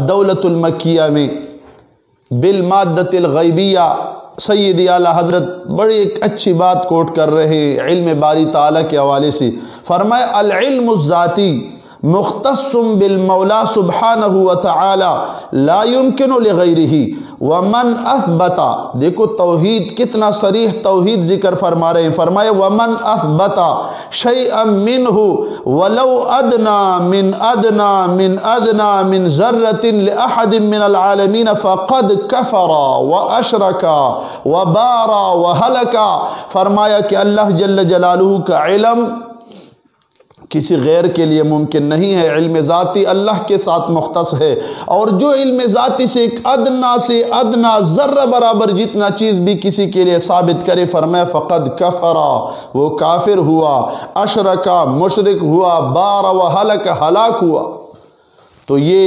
दौलतुल मक्किया में बिल माद्दतिल गैबिया सैयदी आला हज़रत बड़ी एक अच्छी बात कोट कर रहे हैं इल्म बारी ताला के हवाले से। फरमाए अल इल्मु ज़ाती मुख्तस्सुम बिल मौला सुब्हानहु व तआला ला युमकिनु लिगैरिही व मन अथबता। देखो तौहीद कितना सरीह तौहीद जिक्र फरमा रहे हैं। फरमाए व मन अथबता शैअम मिनहु वलौ अदना मिन ज़र्रतिन लिअहदिन मिनल आलमीन फ़क़द कफ़रा व अशरका व बारा व हलका। फरमाया कि अल्लाह जल्ल जलालुहु का इल्म किसी गैर के लिए मुमकिन नहीं है। इल्म ज़ाती अल्लाह के साथ मुख्तस है, और जो इल्म ज़ाती से अदना ज़र्रा बराबर जितना चीज़ भी किसी के लिए साबित करे, फरमाया फ़क़द कफ़रा वो काफिर हुआ, अशरका मुशरिक हुआ, बारा व हलक हलाक हुआ। तो ये